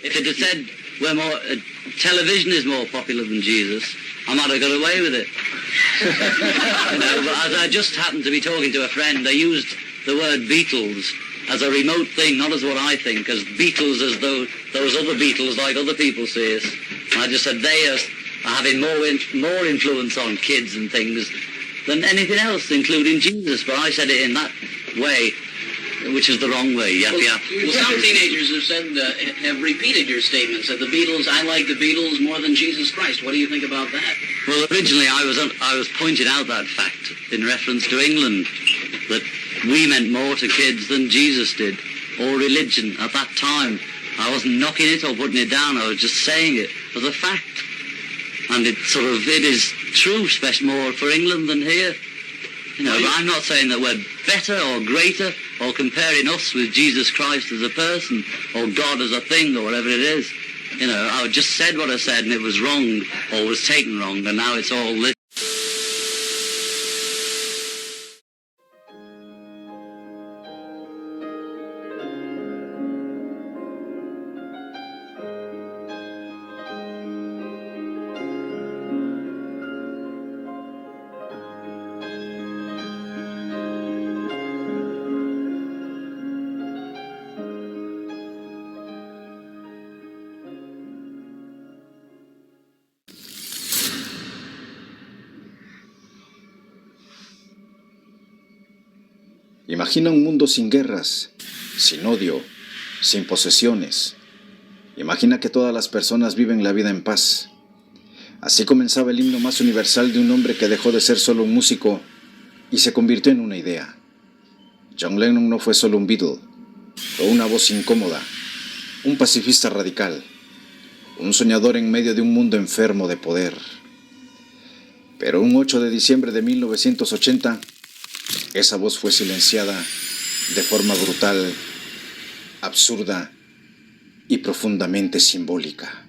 If it had said television is more popular than Jesus, I might have got away with it. But as I just happened to be talking to a friend, they used the word Beatles as a remote thing, not as what I think, as Beatles as though those other Beatles like other people say us. And I just said they are having more influence on kids and things than anything else, including Jesus. But I said it in that way, which is the wrong way. Well, some teenagers have said, have repeated your statements that the Beatles, I like the Beatles more than Jesus Christ. What do you think about that? Well, originally I was pointing out that fact in reference to England, that we meant more to kids than Jesus did, or religion at that time. I wasn't knocking it or putting it down. I was just saying it as a fact, and it is true, especially more for England than here. You know, I'm not saying that we're better or greater or comparing us with Jesus Christ as a person or God as a thing or whatever it is. You know, I just said what I said and it was wrong or was taken wrong, and now it's all this. Imagina un mundo sin guerras, sin odio, sin posesiones. Imagina que todas las personas viven la vida en paz. Así comenzaba el himno más universal de un hombre que dejó de ser solo un músico y se convirtió en una idea. John Lennon no fue solo un Beatle, fue una voz incómoda, un pacifista radical, un soñador en medio de un mundo enfermo de poder. Pero un 8 de diciembre de 1980, esa voz fue silenciada de forma brutal, absurda y profundamente simbólica.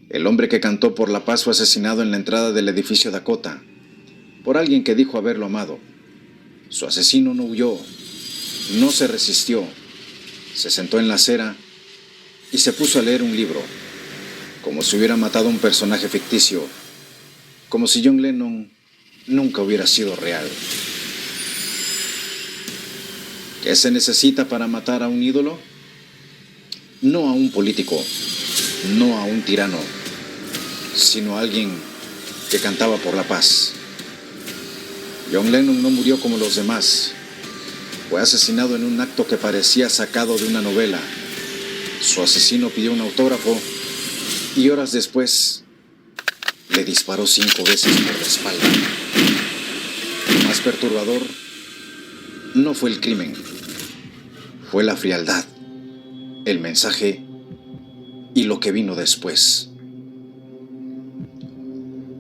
El hombre que cantó por la paz fue asesinado en la entrada del edificio Dakota por alguien que dijo haberlo amado. Su asesino no huyó, no se resistió, se sentó en la acera y se puso a leer un libro, como si hubiera matado a un personaje ficticio, como si John Lennon nunca hubiera sido real. ¿Qué se necesita para matar a un ídolo? No a un político, no a un tirano, sino a alguien que cantaba por la paz. John Lennon no murió como los demás. Fue asesinado en un acto que parecía sacado de una novela. Su asesino pidió un autógrafo y horas después le disparó 5 veces por la espalda. Lo más perturbador no fue el crimen, fue la frialdad, el mensaje y lo que vino después.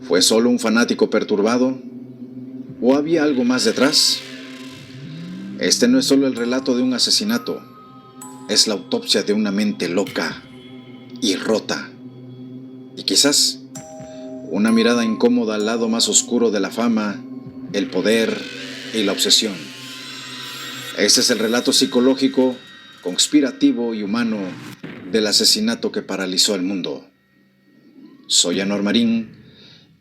¿Fue solo un fanático perturbado? ¿O había algo más detrás? Este no es solo el relato de un asesinato, es la autopsia de una mente loca y rota. Y quizás una mirada incómoda al lado más oscuro de la fama, el poder y la obsesión. Este es el relato psicológico, conspirativo y humano del asesinato que paralizó al mundo. Soy Anor Marín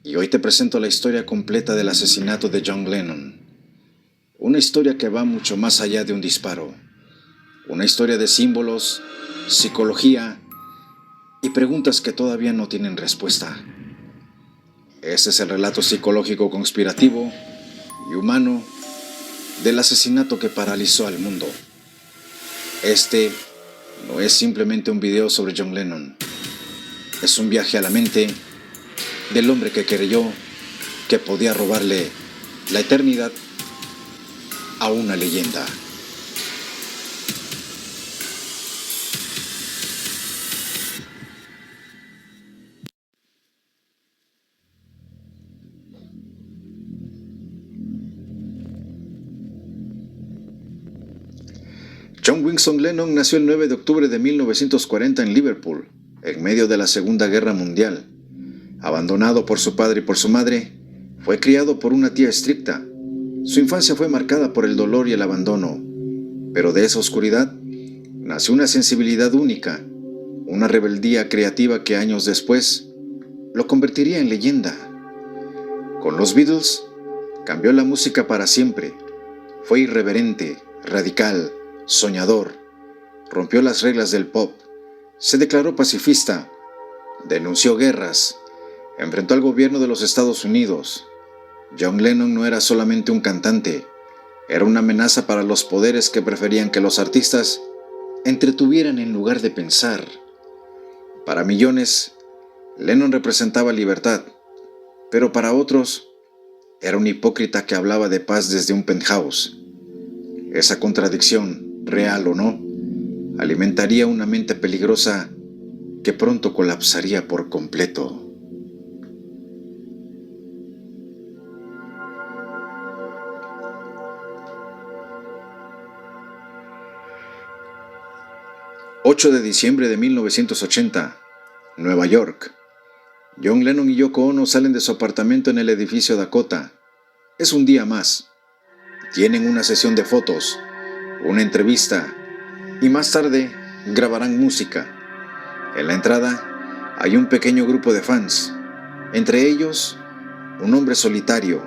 y hoy te presento la historia completa del asesinato de John Lennon. Una historia que va mucho más allá de un disparo. Una historia de símbolos, psicología y preguntas que todavía no tienen respuesta. Este es el relato psicológico conspirativo y humano del asesinato que paralizó al mundo. Este no es simplemente un video sobre John Lennon. Es un viaje a la mente del hombre que creyó que podía robarle la eternidad a una leyenda. John Winston Lennon nació el 9 de octubre de 1940 en Liverpool, en medio de la Segunda Guerra Mundial. Abandonado por su padre y por su madre, fue criado por una tía estricta. Su infancia fue marcada por el dolor y el abandono, pero de esa oscuridad nació una sensibilidad única una rebeldía creativa que años después lo convertiría en leyenda. Con los Beatles cambió la música para siempre. Fue irreverente, radical, soñador. Rompió las reglas del pop. Se declaró pacifista. Denunció guerras. Enfrentó al gobierno de los Estados Unidos. John Lennon no era solamente un cantante. Era una amenaza para los poderes que preferían que los artistas entretuvieran en lugar de pensar. Para millones, Lennon representaba libertad, pero para otros, era un hipócrita que hablaba de paz desde un penthouse. Esa contradicción, real o no, alimentaría una mente peligrosa que pronto colapsaría por completo. ...8 de diciembre de 1980... Nueva York. John Lennon y Yoko Ono salen de su apartamento en el edificio Dakota. Es un día más. Tienen una sesión de fotos, una entrevista y más tarde grabarán música. En la entrada hay un pequeño grupo de fans, entre ellos un hombre solitario,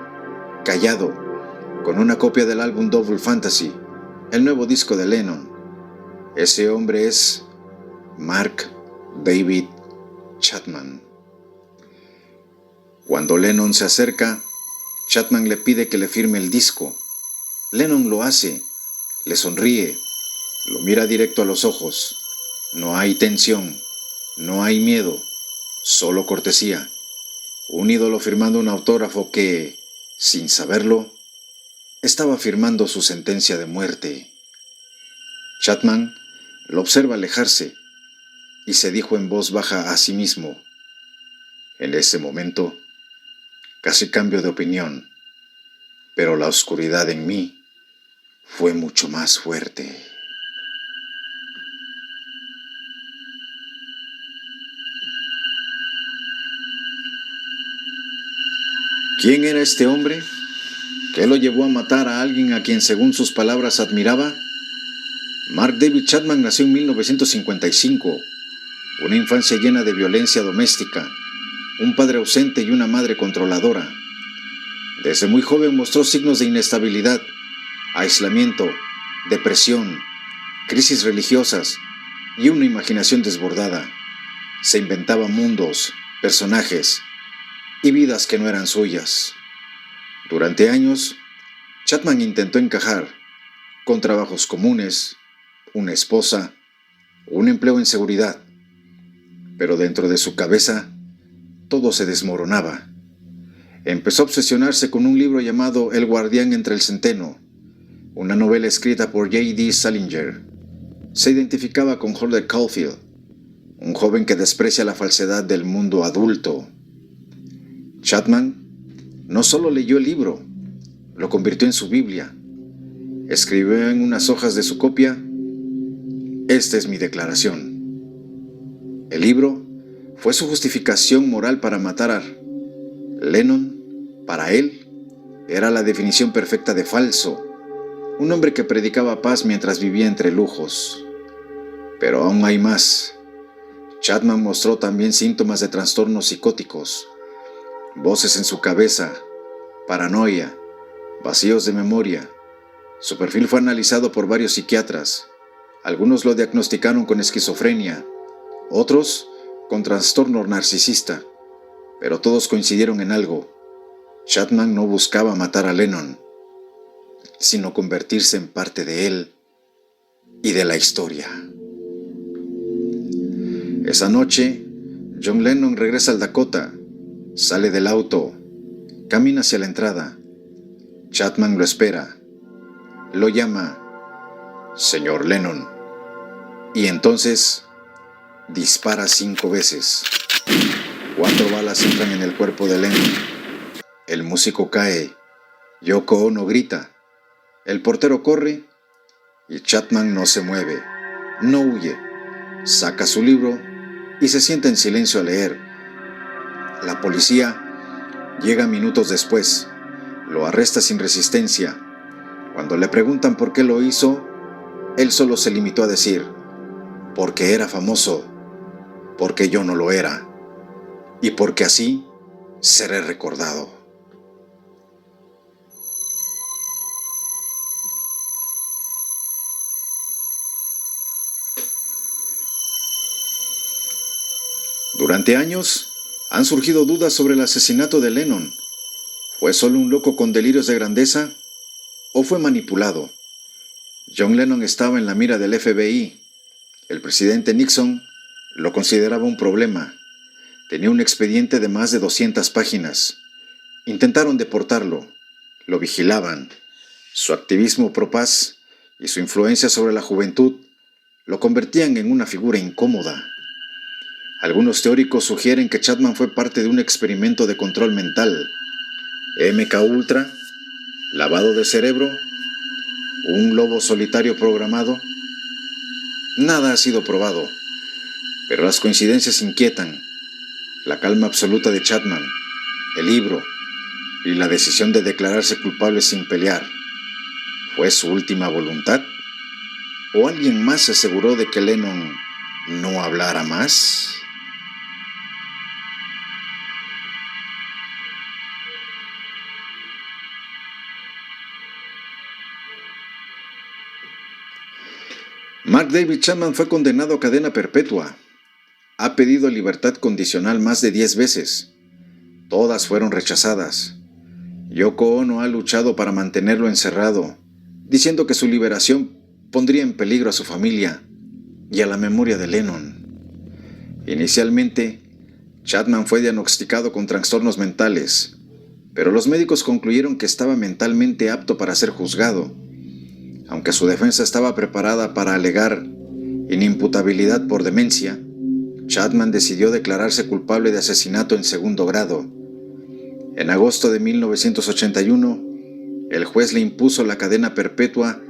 callado, con una copia del álbum Double Fantasy, el nuevo disco de Lennon. Ese hombre es Mark David Chapman. Cuando Lennon se acerca, Chapman le pide que le firme el disco. Lennon lo hace, le sonríe, lo mira directo a los ojos. No hay tensión, no hay miedo, solo cortesía. Un ídolo firmando un autógrafo que, sin saberlo, estaba firmando su sentencia de muerte. Chapman lo observa alejarse y se dijo en voz baja a sí mismo: en ese momento, casi cambio de opinión, pero la oscuridad en mí fue mucho más fuerte. ¿Quién era este hombre? ¿Qué lo llevó a matar a alguien a quien, según sus palabras, admiraba? Mark David Chapman nació en 1955. Una infancia llena de violencia doméstica, un padre ausente y una madre controladora. Desde muy joven mostró signos de inestabilidad, aislamiento, depresión, crisis religiosas y una imaginación desbordada. Se inventaba mundos, personajes y vidas que no eran suyas. Durante años, Chapman intentó encajar con trabajos comunes, una esposa, un empleo en seguridad. Pero dentro de su cabeza, todo se desmoronaba. Empezó a obsesionarse con un libro llamado El guardián entre el centeno, una novela escrita por J.D. Salinger. Se identificaba con Holder Caulfield, un joven que desprecia la falsedad del mundo adulto. Chapman no solo leyó el libro, lo convirtió en su Biblia. Escribió en unas hojas de su copia: esta es mi declaración. El libro fue su justificación moral para matar a Lennon. Para él, era la definición perfecta de falso, un hombre que predicaba paz mientras vivía entre lujos. Pero aún hay más. Chapman mostró también síntomas de trastornos psicóticos, voces en su cabeza, paranoia, vacíos de memoria. Su perfil fue analizado por varios psiquiatras. Algunos lo diagnosticaron con esquizofrenia, otros con trastorno narcisista, pero todos coincidieron en algo: Chapman no buscaba matar a Lennon, sino convertirse en parte de él y de la historia. Esa noche, John Lennon regresa al Dakota, sale del auto, camina hacia la entrada. Chapman lo espera, lo llama señor Lennon, y entonces dispara 5 veces. 4 balas entran en el cuerpo de Lennon. El músico cae. Yoko Ono grita. El portero corre y Chapman no se mueve, no huye. Saca su libro y se sienta en silencio a leer. La policía llega minutos después. Lo arresta sin resistencia. Cuando le preguntan por qué lo hizo, él solo se limitó a decir: porque era famoso porque yo no lo era, y porque así seré recordado. Durante años han surgido dudas sobre el asesinato de Lennon. ¿Fue solo un loco con delirios de grandeza o fue manipulado? John Lennon estaba en la mira del FBI. El presidente Nixon lo consideraba un problema. Tenía un expediente de más de 200 páginas. Intentaron deportarlo. Lo vigilaban. Su activismo pro paz y su influencia sobre la juventud lo convertían en una figura incómoda. Algunos teóricos sugieren que Chapman fue parte de un experimento de control mental. MK Ultra, lavado de cerebro, un lobo solitario programado. Nada ha sido probado, pero las coincidencias inquietan. La calma absoluta de Chapman, el libro y la decisión de declararse culpable sin pelear. ¿Fue su última voluntad? ¿O alguien más se aseguró de que Lennon no hablara más? Mark David Chapman fue condenado a cadena perpetua. Ha pedido libertad condicional más de 10 veces. Todas fueron rechazadas. Yoko Ono ha luchado para mantenerlo encerrado, diciendo que su liberación pondría en peligro a su familia y a la memoria de Lennon. Inicialmente, Chapman fue diagnosticado con trastornos mentales, pero los médicos concluyeron que estaba mentalmente apto para ser juzgado. Aunque su defensa estaba preparada para alegar inimputabilidad por demencia, Chapman decidió declararse culpable de asesinato en segundo grado. En agosto de 1981, el juez le impuso la cadena perpetua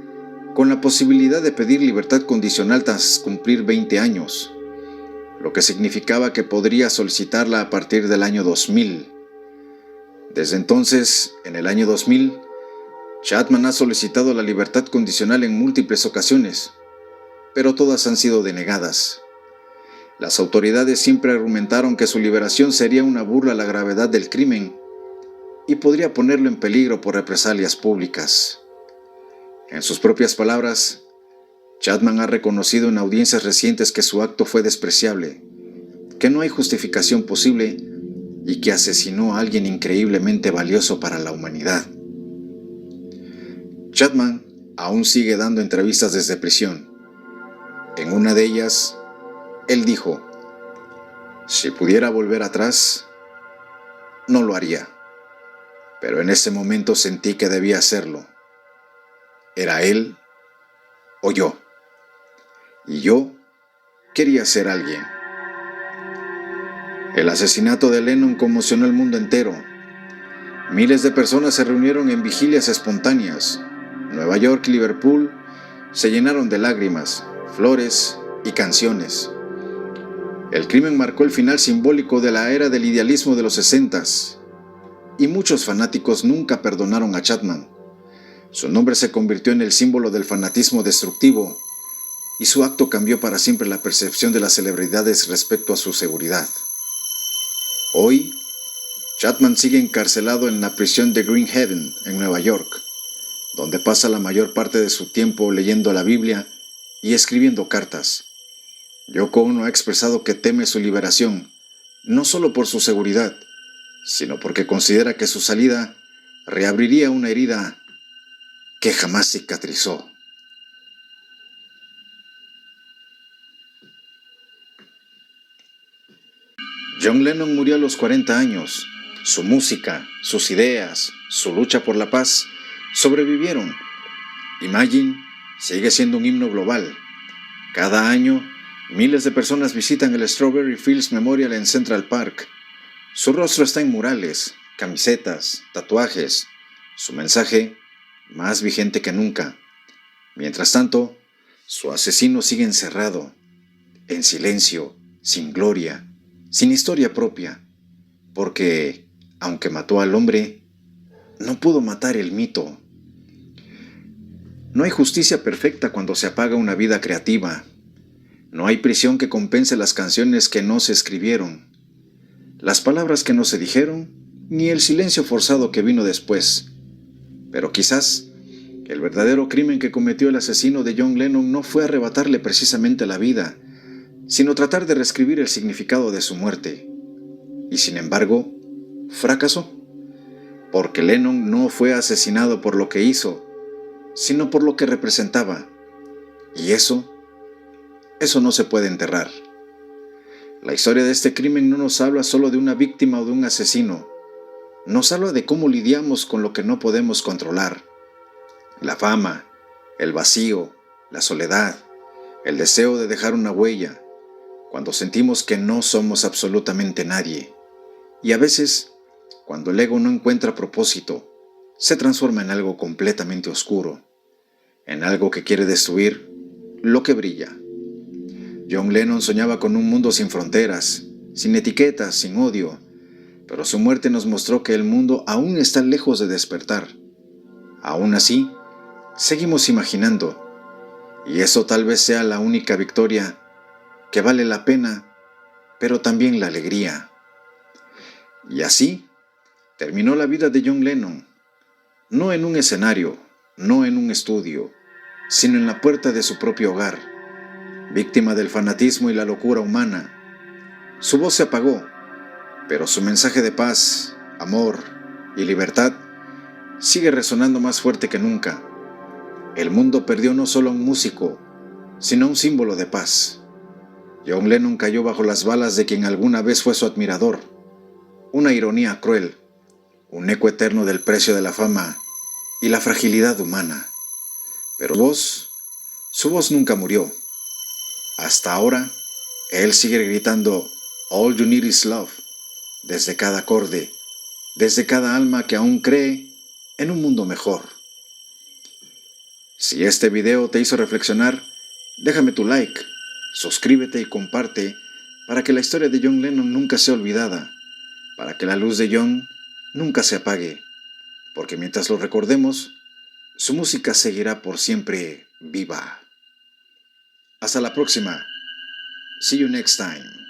con la posibilidad de pedir libertad condicional tras cumplir 20 años, lo que significaba que podría solicitarla a partir del año 2000. Desde entonces, en el año 2000, Chapman ha solicitado la libertad condicional en múltiples ocasiones, pero todas han sido denegadas. Las autoridades siempre argumentaron que su liberación sería una burla a la gravedad del crimen y podría ponerlo en peligro por represalias públicas. En sus propias palabras, Chapman ha reconocido en audiencias recientes que su acto fue despreciable, que no hay justificación posible y que asesinó a alguien increíblemente valioso para la humanidad. Chapman aún sigue dando entrevistas desde prisión. En una de ellas, él dijo: "Si pudiera volver atrás, no lo haría, pero en ese momento sentí que debía hacerlo. Era él o yo, y yo quería ser alguien". El asesinato de Lennon conmocionó el mundo entero. Miles de personas se reunieron en vigilias espontáneas. Nueva York y Liverpool se llenaron de lágrimas, flores y canciones. El crimen marcó el final simbólico de la era del idealismo de los 60s, y muchos fanáticos nunca perdonaron a Chapman. Su nombre se convirtió en el símbolo del fanatismo destructivo, y su acto cambió para siempre la percepción de las celebridades respecto a su seguridad. Hoy, Chapman sigue encarcelado en la prisión de Green Haven, en Nueva York, donde pasa la mayor parte de su tiempo leyendo la Biblia y escribiendo cartas. Yoko Ono ha expresado que teme su liberación, no solo por su seguridad, sino porque considera que su salida reabriría una herida que jamás cicatrizó. John Lennon murió a los 40 años. Su música, sus ideas, su lucha por la paz sobrevivieron. Imagine sigue siendo un himno global. Cada año, miles de personas visitan el Strawberry Fields Memorial en Central Park. Su rostro está en murales, camisetas, tatuajes. Su mensaje, más vigente que nunca. Mientras tanto, su asesino sigue encerrado, en silencio, sin gloria, sin historia propia, porque, aunque mató al hombre, no pudo matar el mito. No hay justicia perfecta cuando se apaga una vida creativa. No hay prisión que compense las canciones que no se escribieron, las palabras que no se dijeron, ni el silencio forzado que vino después. Pero quizás el verdadero crimen que cometió el asesino de John Lennon no fue arrebatarle precisamente la vida, sino tratar de reescribir el significado de su muerte. Y sin embargo, fracasó, porque Lennon no fue asesinado por lo que hizo, sino por lo que representaba. Y eso no se puede enterrar. La historia de este crimen no nos habla solo de una víctima o de un asesino. Nos habla de cómo lidiamos con lo que no podemos controlar. La fama, el vacío, la soledad, el deseo de dejar una huella, cuando sentimos que no somos absolutamente nadie. Y a veces, cuando el ego no encuentra propósito, se transforma en algo completamente oscuro, en algo que quiere destruir lo que brilla. John Lennon soñaba con un mundo sin fronteras, sin etiquetas, sin odio, pero su muerte nos mostró que el mundo aún está lejos de despertar. Aún así, seguimos imaginando, y eso tal vez sea la única victoria que vale la pena, pero también la alegría. Y así terminó la vida de John Lennon, no en un escenario, no en un estudio, sino en la puerta de su propio hogar, víctima del fanatismo y la locura humana. Su voz se apagó, pero su mensaje de paz, amor y libertad sigue resonando más fuerte que nunca. El mundo perdió no solo a un músico, sino a un símbolo de paz. John Lennon cayó bajo las balas de quien alguna vez fue su admirador. Una ironía cruel, un eco eterno del precio de la fama y la fragilidad humana. Pero su voz nunca murió. Hasta ahora, él sigue gritando "All you need is love" desde cada acorde, desde cada alma que aún cree en un mundo mejor. Si este video te hizo reflexionar, déjame tu like, suscríbete y comparte para que la historia de John Lennon nunca sea olvidada, para que la luz de John nunca se apague, porque mientras lo recordemos, su música seguirá por siempre viva. Hasta la próxima. See you next time.